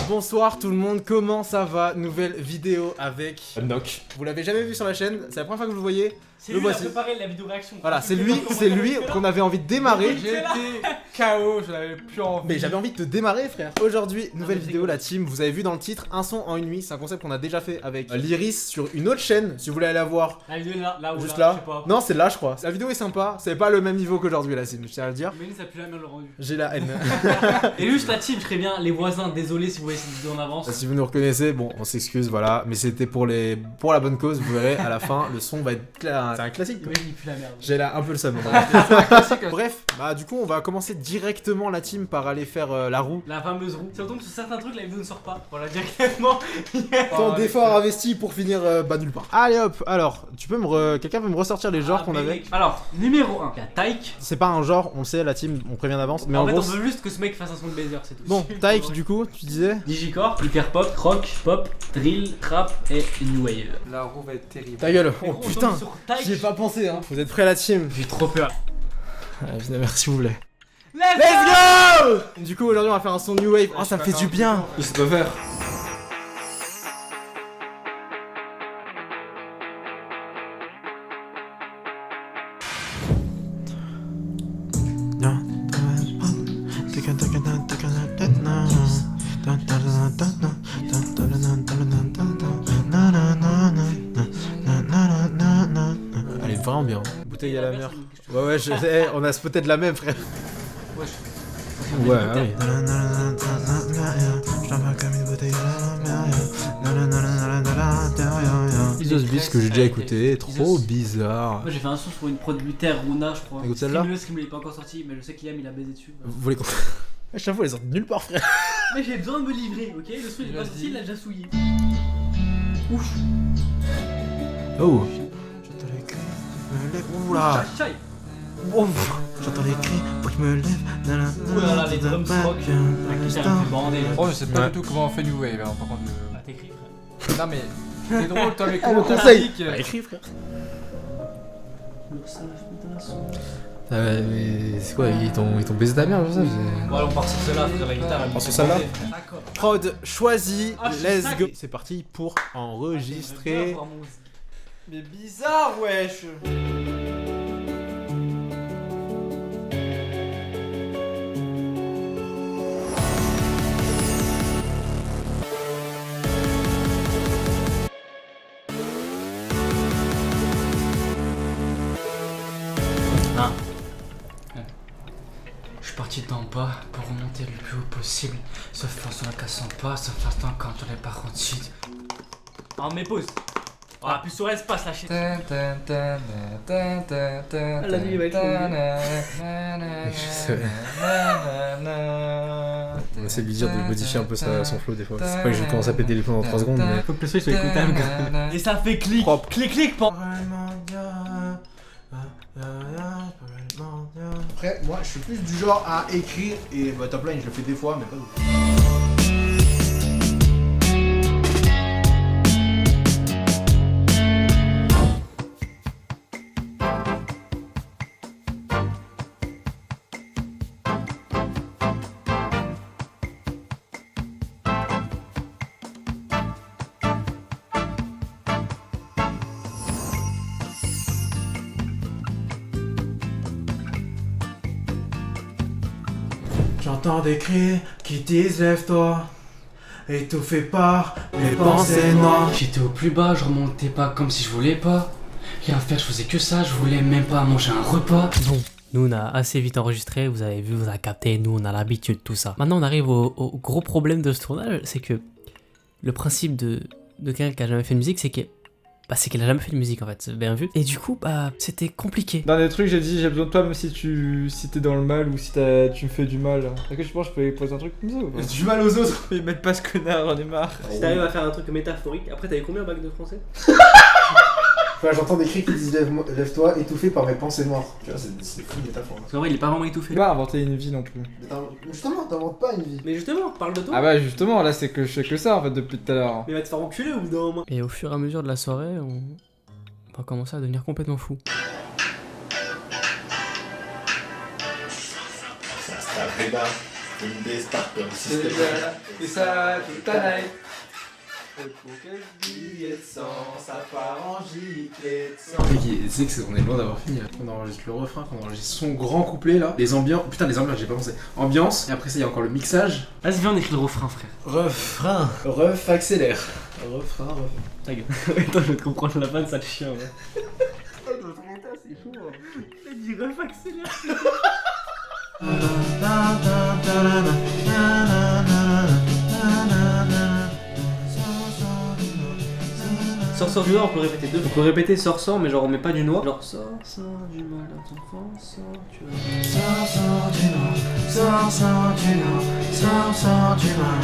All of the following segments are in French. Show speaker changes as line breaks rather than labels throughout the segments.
Bonsoir tout le monde, comment ça va? Nouvelle vidéo avec Noc. Vous l'avez jamais vu sur la chaîne, c'est la première fois que vous le voyez.
C'est lui qui a préparé la vidéo réaction.
Voilà, c'est lui qu'on avait envie de démarrer.
J'étais KO, je n'avais plus envie.
Mais j'avais envie de te démarrer, frère. Aujourd'hui, nouvelle vidéo, la team. Vous avez vu dans le titre, un son en une nuit. C'est un concept qu'on a déjà fait avec l'Iris sur une autre chaîne. Si vous voulez aller la voir,
La vidéo est là ou
juste
là,
là.
je sais pas.
Non, c'est là, je crois. La vidéo est sympa. C'est pas le même niveau qu'aujourd'hui, la team, je tiens à le dire.
Mais ça pue la merde le rendu.
J'ai la haine.
Et juste la team, je serais bien. Les voisins, désolé si vous voyez cette vidéo en avance.
Si vous nous reconnaissez, bon, on s'excuse, voilà. Mais c'était pour la bonne cause. Vous verrez, à la fin, le son va être clair. C'est un classique, quoi.
Il pue la merde.
J'ai là un peu le seum. Bref, bah du coup on va commencer directement la team par aller faire la roue.
La fameuse roue. Si on tombe sur certains trucs, la vidéo ne sort pas. Voilà, directement.
Tant d'efforts investis pour finir nulle part. Allez hop, alors, quelqu'un peut me ressortir les genres qu'on avait?
Alors, numéro 1, il y a Taïk.
C'est pas un genre, on le sait, la team, on prévient d'avance. Mais
En
en
fait,
gros.
on veut juste que ce mec fasse un son de baiser, c'est tout.
Bon, Taïk, du coup, tu disais?
Digicore, hyper pop, rock, pop, drill, trap et new wave.
La roue va être terrible.
Ta gueule,
Mais
oh
gros, on
putain,
tombe sur Taïk.
j'y ai pas pensé hein. Vous êtes prêts la team?
J'ai trop peur.
Merci s'il vous plaît.
Let's
Let's go! Du coup aujourd'hui on va faire un son new wave. Oh ça me fait du bien.
Je sais pas faire.
Elle est vraiment bien. Bouteille à la mer. Ouais, on a spoté de la même, frère. Ouais, oui. Isos Beats que j'ai déjà écouté, trop bizarre.
Moi j'ai fait un son sur une prod Luther Runa je crois.
Écoute celle-là.
Scream il est pas encore sorti mais je sais qu'Iliam il a baisé dessus.
Vous voulez qu'on... Chaque fois, elle sort de nulle part, frère.
Mais j'ai besoin de me livrer, ok? Le son il est pas sorti, il l'a déjà souillé. Ouf.
Oh. Oula.
Chai.
J'entends les cris, faut que je me lève.
Ouh là là, les drums rock. La guitare elle me fait bander.
Oh, je sais pas
Ouais.
du tout comment on fait New Wave, hein, par contre.
Ah t'écris frère.
Non, mais c'est drôle, toi, mais
Ah, le
comment
conseil.
t'appliques
Écris, frère. Mais c'est quoi, ils t'ont baisé ta mère, ça?
Bon allez on part sur celle-là, la guitare elle me
part sur
fait
celle-là
bander. D'accord.
Prod choisi,
Ah, je suis
let's
sac.
go. C'est parti pour enregistrer.
Mais bizarre, wesh.
Je suis parti d'en bas pour remonter le plus haut possible. Sauf en ne cassant pas, sauf l'instant quand on est pas rendu. Ah mais pause. Ah plus sur espace la shit.
La
nuit va être
On essaie de lui dire de modifier un peu son flow des fois. C'est pas que je commence à péter les plombs dans 3 secondes, mais.
Faut que le son soit écoutable. Et ça fait clic.
Propre.
Clic clic pan.
Après, moi je suis plus du genre à écrire et top line je le fais des fois, mais pas beaucoup. J'entends des cris qui disent lève-toi, étouffé par mes pensées noires.
J'étais au plus bas, je remontais pas comme si je voulais pas. Rien faire, je faisais que ça, je voulais même pas manger un repas.
Bon, nous on a assez vite enregistré, vous avez vu, vous avez capté, nous on a l'habitude, tout ça. Maintenant on arrive au gros problème de ce tournage, c'est que le principe de quelqu'un qui a jamais fait de musique, c'est que c'est qu'elle a jamais fait de musique en fait, c'est bien vu. Et du coup, c'était compliqué.
Dans des trucs, j'ai dit j'ai besoin de toi même si t'es dans le mal ou si tu me fais du mal. Est-ce que je pense que je peux poser un truc comme ça ou pas?
Du mal aux autres.
Mais mettre pas ce connard, j'en ai marre.
Si t'arrives à faire un truc métaphorique, après t'avais combien bac de français?
Enfin, j'entends des cris qui disent lève-toi, étouffé par mes pensées noires. Tu vois, c'est fou une métaphore.
Parce qu'en vrai il est pas vraiment étouffé.
Je peux pas inventer une vie non plus.
Justement, t'inventes pas une vie.
Mais justement, parle de toi.
Ah bah justement, là c'est que je fais que ça en fait depuis tout à l'heure.
Mais va te faire enculer au bout d'un moment.
Et au fur et à mesure de la soirée, on va commencer à devenir complètement fou.
fume des starters.
Et ça, toute la night.
Billet de sang, ça part en giclée de sang. Tu sais qu'on est loin d'avoir fini. On enregistre le refrain, qu'on enregistre son grand couplet là. Les ambiances. Putain, les ambiances, j'ai pas pensé. Ambiance, et après ça, il y a encore le mixage.
Vas-y, viens, on écrit le refrain, frère.
Refrain. Ref accélère. Refrain, ref.
Ta gueule. Attends, je vais te comprendre la vanne, ça le chien, ouais. Il a dit ref accélère. Sors du noir, on peut répéter deux fois. On peut répéter sors, mais genre on met pas du noir. Genre sors du mal à ton enfant, sors du mal. Sors du noir, sors du noir, sors du mal.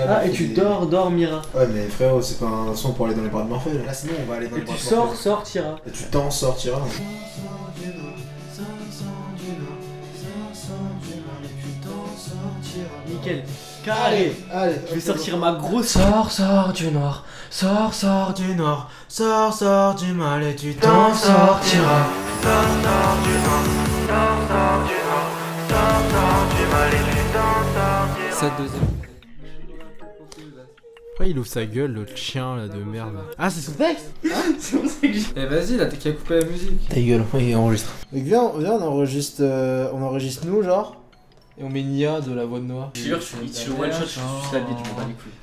Ah, et tu dormiras.
Ouais, mais frérot, c'est pas un son pour aller dans les bras de Morphée. Là, sinon, on va aller dans les
Et
bras
tu
de Morphée.
sortiras.
Et tu t'en sortiras.
Nickel. Carré.
Allez,
Je vais sortir ma grosse.
Sors du noir, sors du nord, sors du mal et tu t'en sortiras.
Cette deuxième.
Pourquoi il ouvre sa gueule, l'autre chien là de merde? Ah, c'est son texte?
C'est pour ça que j'ai.
Eh vas-y, là, t'as qu'à couper la musique.
Ta gueule, il enregistre. Donc viens, on enregistre nous, genre, et on met une IA de la voix de Noah.
Je te jure, je suis one shot, je suis la bite, je m'en bats les couilles.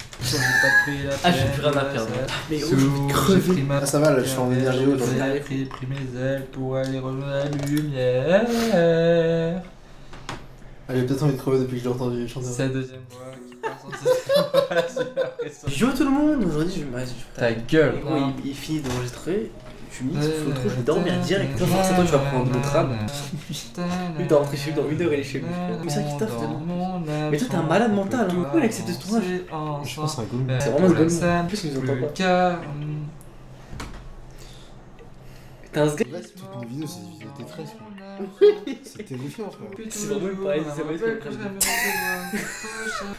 Ah,
j'ai plus rien à perdre.
Mais où je vais crever.
Ah, ça va, là, je suis en énergie haute.
J'ai pris mes ailes pour aller rejoindre la lumière.
Ah, j'ai peut-être envie de crever depuis que je l'ai entendu chanter.
C'est la deuxième voix qui passe en cette voix.
Yo tout le monde, aujourd'hui
Ta gueule.
il finit d'enregistrer, tu mixes, faut trop, je vais dormir direct. Toi, forcément, tu vas prendre notre âme. Lui, il doit rentrer chez lui dans 1 heure, il est chez lui. Mais ça qui taffe tellement. Mais toi, t'es un malade mental, hein. Pourquoi il a accepté ce tournage?
Je pense que c'est un goût.
C'est vraiment le bon. En plus, il nous entend pas. T'as un sgag.
Toute une vidéo, c'est des vidéos Tetris. C'est terrifiant, frère.
C'est vraiment pareil, c'est vrai que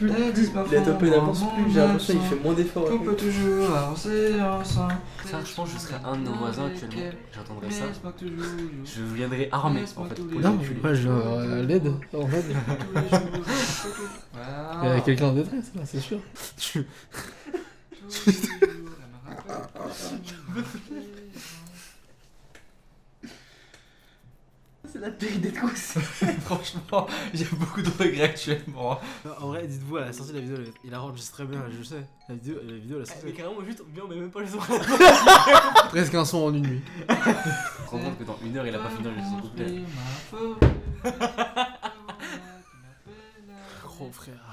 il a topé d'avance, plus j'ai l'impression qu'il fait moins d'efforts.
On peut toujours avancer ensemble.
Ça, je pense que je serais un de nos voisins actuellement. J'entendrais ça. Je viendrais armé en fait. Pour
Non,
les
moi je viens à l'aide. En fait, il y a quelqu'un en détresse, là, c'est sûr.
C'est la paix des tous.
Franchement, j'ai beaucoup de regrets actuellement.
En vrai, dites-vous, à la sortie de la vidéo, il enregistre très bien, je sais. La vidéo, la sortie.
Mais carrément, juste, on met même pas les sons.
Presque un son en une nuit.
Tu te rends compte que dans 1 heure, il a pas fini d'enregistrer son couplet.
Gros frère.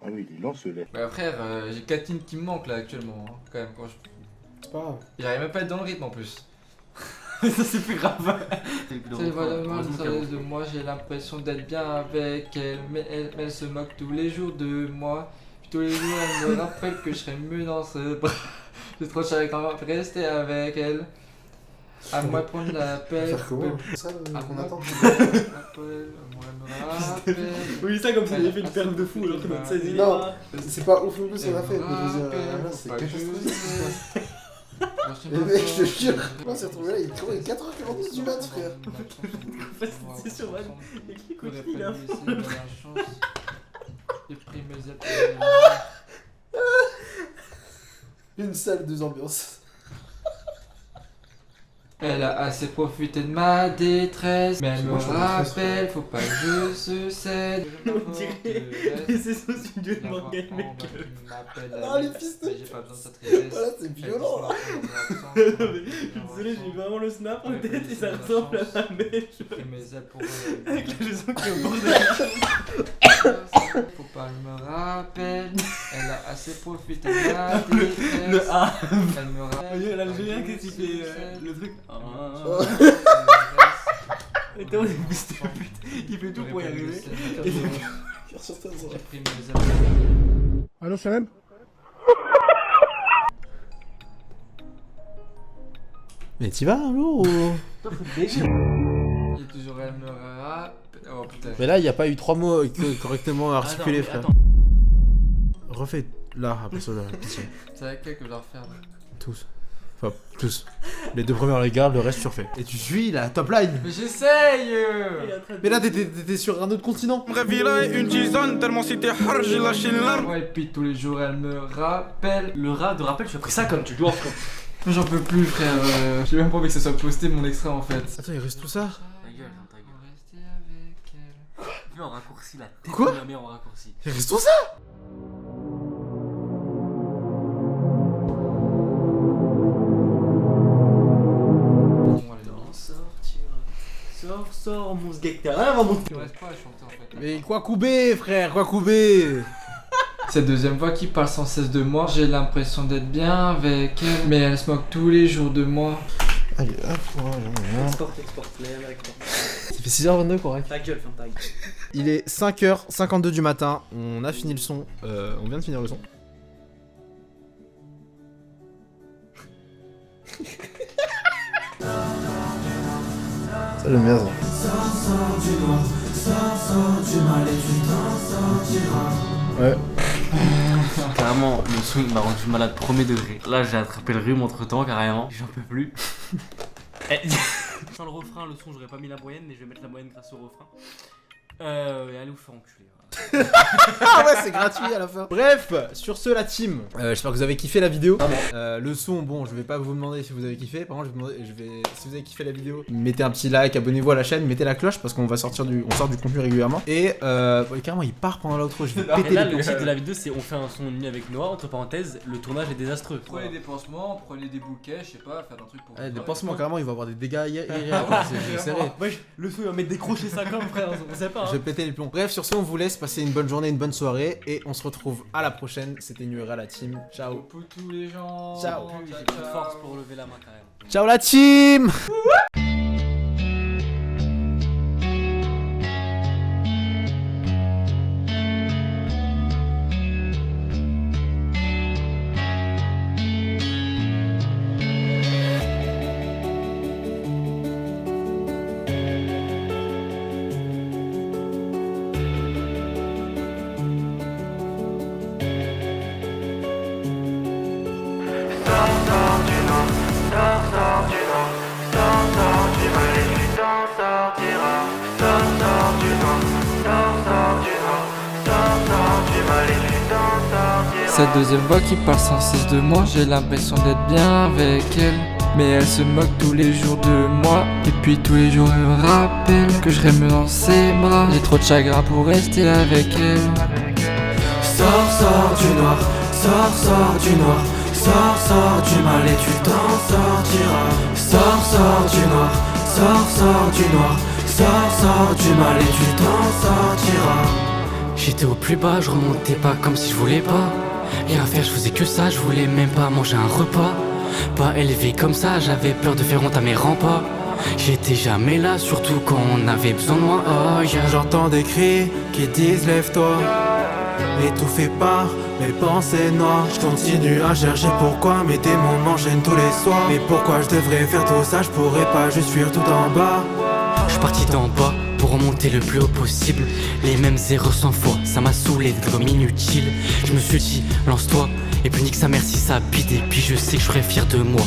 Ah oui, il lance-les.
Bah frère, j'ai 4 lignes qui me manquent là actuellement, hein, quand même. Quand je...
C'est pas grave.
J'arrive même pas à être dans le rythme en plus.
Ça, c'est plus grave.
C'est vraiment de moi, j'ai l'impression d'être bien avec elle, mais elle se moque tous les jours de moi. Puis tous les jours, elle me rappelle que je serais mieux dans ce bras. J'ai trop cher quand même rester avec elle. À moi de prendre la paix.
Faire comment? C'est ça qu'on attend.
Oui, ça, comme si il avait fait une perle de fou alors que notre 16
Non, c'est pas ouf non plus ce qu'on a fait. Mais je veux dire, là, c'est
Pas
catastrophique. Mais mec, je te jure, on s'est retrouvé là, il est 4h40 du mat, frère.
C'est sur Van. Et qui continue là?
J'ai pris mes ailes.
Une salle, 2 ambiances.
Elle a assez profité de ma détresse, mais elle me
Moi, je suis en détresse,
rappelle, faut pas que je se cède.
On dirait les sessions studio de Morgan, mec.
Ah, les fils de-
J'ai pas besoin de sa tristesse.
Voilà, c'est violent là.
Je suis désolé, j'ai vraiment le snap en tête et ça ressemble à ma mèche.
J'ai pris mes ailes pour
Avec la leçon qui est au bord de la.
Faut pas qu'elle me rappelle. Elle a assez profité de ma détresse.
Le A.
Elle me rappelle.
L'Algérien, qu'est-ce qu'il fait le truc? Et t'es des fils de pute. Il fait tout pour y arriver.
Sur ta
J'ai pris mes ailes.
Allô, Salem?
Mais t'y vas un jour ou...
Et toujours elle me rappelle. Oh putain.
Mais là, il n'y a pas eu 3 mots correctement articulés, frère. Refais là, après ça, là, pitié.
C'est laquelle que je dois refaire là?
Tous. Enfin, tous. Les 2 premiers on les garde, le reste tu refais. Et tu suis la top line.
Mais j'essaye
Mais là t'étais sur un autre continent.
Réveille là une tisane tellement c'était hard, j'ai lâché une larme.
Ouais, et puis tous les jours elle me rappelle.
Le rat de rappel, tu as pris ça comme tu dois, frère.
Mais j'en peux plus, frère. J'ai même pas envie que ça soit posté mon extrait en fait.
Attends, il reste tout ça.
Ta gueule, ta gueule. Mets en raccourci la tête.
Quoi?
Mets en raccourci.
Il reste tout ça.
Sors, mon sgeg, t'as rien à mon.
Il reste pas à chanter en fait.
Mais quoi couper, frère, quoi couper?
Cette deuxième voix qui parle sans cesse de moi, j'ai l'impression d'être bien avec elle, mais elle se moque tous les jours de moi.
Allez, hop, voilà.
Exporte,
Ça fait 6h22 correct.
ta gueule, ferme ta gueule.
Il est 5h52 du matin, on a fini le son, on vient de finir le son. Ça j'aime bien ça. Ouais.
Carrément, le son il m'a rendu malade premier degré. Là, j'ai attrapé le rhume entre temps, carrément. J'en peux plus. Sans le refrain, le son, j'aurais pas mis la moyenne, mais je vais mettre la moyenne grâce au refrain. Et allez vous faire enculer.
Ah ouais, c'est gratuit à la fin. Bref, sur ce la team, j'espère que vous avez kiffé la vidéo. Le son, bon, je vais pas vous demander si vous avez kiffé. Par contre, si vous avez kiffé la vidéo, mettez un petit like, abonnez-vous à la chaîne, mettez la cloche parce qu'on va sortir on sort du contenu régulièrement. Et carrément, il part pendant l'outro. Je vais
Et
péter
là,
les
le
plombs.
titre de la vidéo, c'est on fait un son nuit avec Noah. Entre parenthèses, le tournage est désastreux.
Prenez des pansements, prenez des bouquets, je sais pas, faire un truc pour.
Ouais, des pansements, carrément, il va avoir des dégâts c'est serré.
Ouais, le son il va mettre des crochets ça comme frère, on sait pas.
Je vais péter les plombs. Bref, sur ce, on vous laisse passer une bonne journée, une bonne soirée. Et on se retrouve à la prochaine. C'était Nuera la team. Ciao.
Pour tous les gens.
Ciao.
J'ai plus de force pour lever la main carrément.
Ciao la team.
Cette deuxième voix qui parle sans cesse de moi, j'ai l'impression d'être bien avec elle, mais elle se moque tous les jours de moi. Et puis tous les jours elle me rappelle que je rêve dans ses bras. J'ai trop de chagrin pour rester avec elle.
Sors du noir, sors du noir, sors du mal et tu t'en sortiras. Sors du noir, sors du noir, sors du mal et tu t'en sortiras.
J'étais au plus bas, je remontais pas comme si je voulais pas. Rien faire, je faisais que ça, je voulais même pas manger un repas. Pas élevé comme ça, j'avais peur de faire honte à mes remparts. J'étais jamais là, surtout quand on avait besoin de moi. Oh yeah.
J'entends des cris qui disent lève-toi, étouffé par mes pensées noires. Je continue à chercher pourquoi mes démons m'enchaînent tous les soirs. Mais pourquoi je devrais faire tout ça, je pourrais pas juste fuir tout en bas.
Je suis parti d'en bas pour remonter le plus haut possible. Les mêmes erreurs 100 fois, ça m'a saoulé d'être comme inutile. Je me suis dit, lance-toi, et puis nique sa mère si ça bide. Et puis je sais que je serai fier de moi,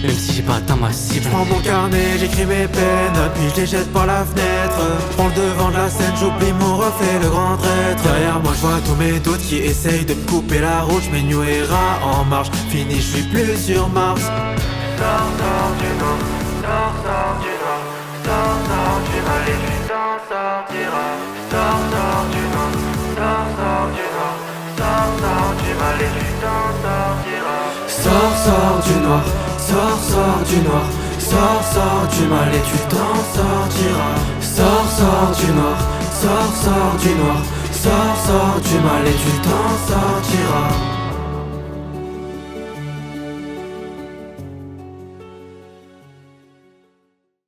même si j'ai pas atteint ma cible.
Je prends mon carnet, j'écris mes peines, puis je les jette par la fenêtre. Prends le devant de la scène, j'oublie mon reflet, le grand traître. Derrière moi je vois tous mes doutes qui essayent de me couper la route. Je mets New Era en marche, fini, je suis plus sur Mars. Sors du noir, sors du noir, sors du mal et tu t'en sortiras. Sors du noir, sors du noir, sors du mal et tu t'en sortiras. Sors du noir, sors du noir, sors du mal et tu t'en sortiras. Sors du noir, sors du noir, sors du mal et tu t'en sortiras.